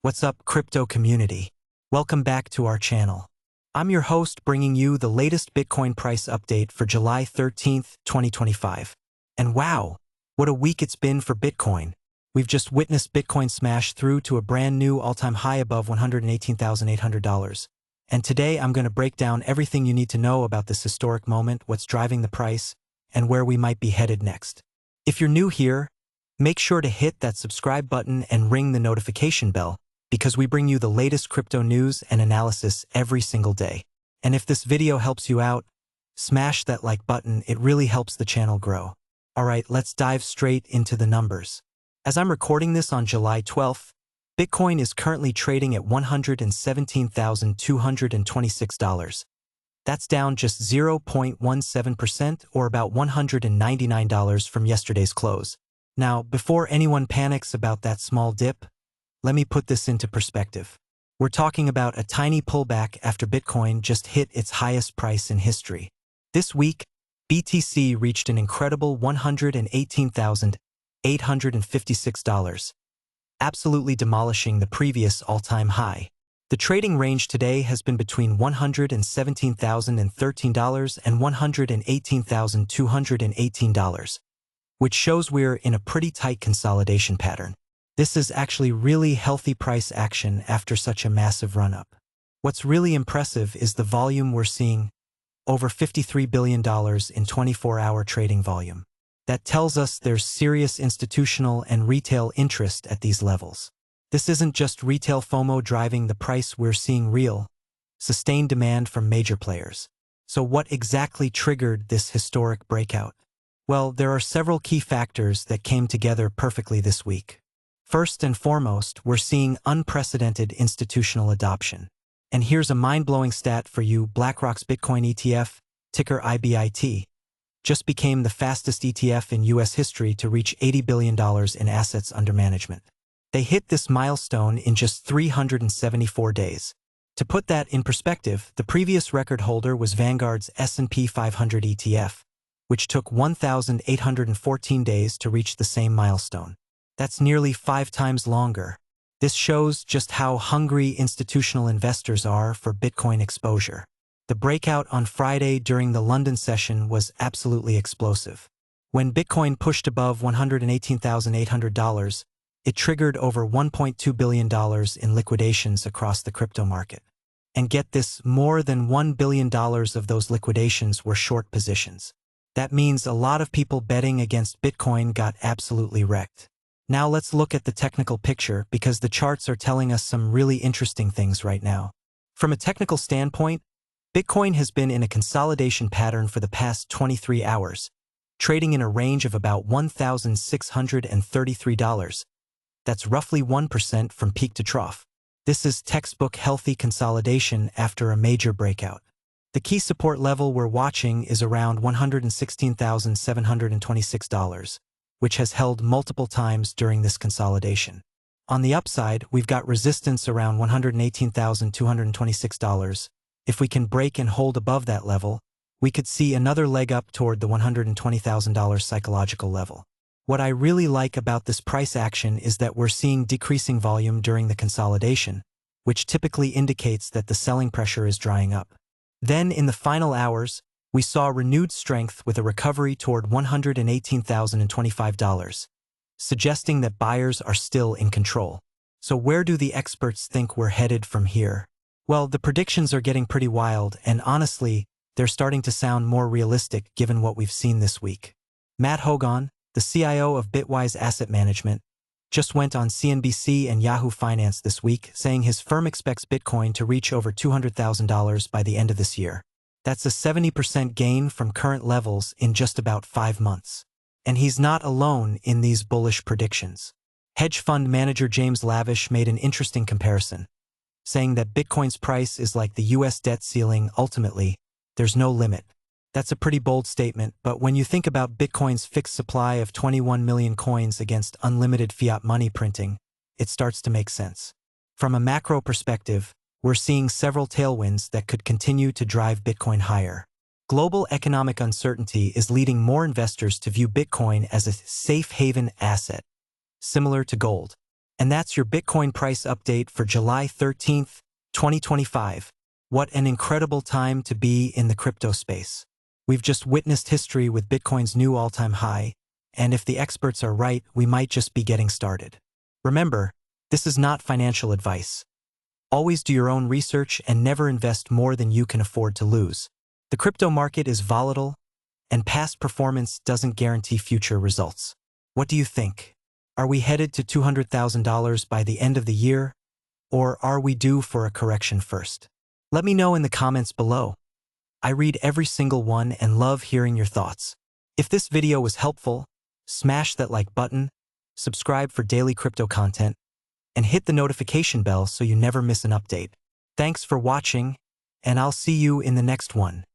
What's up, crypto community? Welcome back to our channel. I'm your host, bringing you the latest Bitcoin price update for July 13th, 2025. And wow, what a week it's been for Bitcoin. We've just witnessed Bitcoin smash through to a brand new all-time high above $118,800. And today I'm going to break down everything you need to know about this historic moment, what's driving the price, and where we might be headed next. If you're new here, make sure to hit that subscribe button and ring the notification bell, because we bring you the latest crypto news and analysis every single day. And if this video helps you out, smash that like button, it really helps the channel grow. Alright, let's dive straight into the numbers. As I'm recording this on July 12th, Bitcoin is currently trading at $117,226. That's down just 0.17% or about $199 from yesterday's close. Now, before anyone panics about that small dip, let me put this into perspective. We're talking about a tiny pullback after Bitcoin just hit its highest price in history. This week, BTC reached an incredible $118,856, absolutely demolishing the previous all-time high. The trading range today has been between $117,013 and $118,218, which shows we're in a pretty tight consolidation pattern. This is actually really healthy price action after such a massive run-up. What's really impressive is the volume we're seeing, over $53 billion in 24-hour trading volume. That tells us there's serious institutional and retail interest at these levels. This isn't just retail FOMO driving the price, we're seeing real, sustained demand from major players. So what exactly triggered this historic breakout? Well, there are several key factors that came together perfectly this week. First and foremost, we're seeing unprecedented institutional adoption. And here's a mind-blowing stat for you: BlackRock's Bitcoin ETF, ticker IBIT, just became the fastest ETF in U.S. history to reach $80 billion in assets under management. They hit this milestone in just 374 days. To put that in perspective, the previous record holder was Vanguard's S&P 500 ETF, which took 1,814 days to reach the same milestone. That's nearly 5 times longer. This shows just how hungry institutional investors are for Bitcoin exposure. The breakout on Friday during the London session was absolutely explosive. When Bitcoin pushed above $118,800, it triggered over $1.2 billion in liquidations across the crypto market. And get this, more than $1 billion of those liquidations were short positions. That means a lot of people betting against Bitcoin got absolutely wrecked. Now let's look at the technical picture, because the charts are telling us some really interesting things right now. From a technical standpoint, Bitcoin has been in a consolidation pattern for the past 23 hours, trading in a range of about $1,633. That's roughly 1% from peak to trough. This is textbook healthy consolidation after a major breakout. The key support level we're watching is around $116,726, which has held multiple times during this consolidation. On the upside, we've got resistance around $118,226. If we can break and hold above that level, we could see another leg up toward the $120,000 psychological level. What I really like about this price action is that we're seeing decreasing volume during the consolidation, which typically indicates that the selling pressure is drying up. Then, in the final hours, we saw renewed strength with a recovery toward $118,025, suggesting that buyers are still in control. So where do the experts think we're headed from here? Well, the predictions are getting pretty wild, and honestly, they're starting to sound more realistic given what we've seen this week. Matt Hogan, the CIO of Bitwise Asset Management, just went on CNBC and Yahoo Finance this week, saying his firm expects Bitcoin to reach over $200,000 by the end of this year. That's a 70% gain from current levels in just about 5 months. And he's not alone in these bullish predictions. Hedge fund manager James Lavish made an interesting comparison, saying that Bitcoin's price is like the US debt ceiling. Ultimately, there's no limit. That's a pretty bold statement, but when you think about Bitcoin's fixed supply of 21 million coins against unlimited fiat money printing, it starts to make sense. From a macro perspective, we're seeing several tailwinds that could continue to drive Bitcoin higher. Global economic uncertainty is leading more investors to view Bitcoin as a safe haven asset, similar to gold. And that's your Bitcoin price update for July 13th, 2025. What an incredible time to be in the crypto space. We've just witnessed history with Bitcoin's new all-time high, and if the experts are right, we might just be getting started. Remember, this is not financial advice. Always do your own research and never invest more than you can afford to lose. The crypto market is volatile, and past performance doesn't guarantee future results. What do you think? Are we headed to $200,000 by the end of the year, or are we due for a correction first? Let me know in the comments below. I read every single one and love hearing your thoughts. If this video was helpful, smash that like button, subscribe for daily crypto content, and hit the notification bell so you never miss an update. Thanks for watching, and I'll see you in the next one.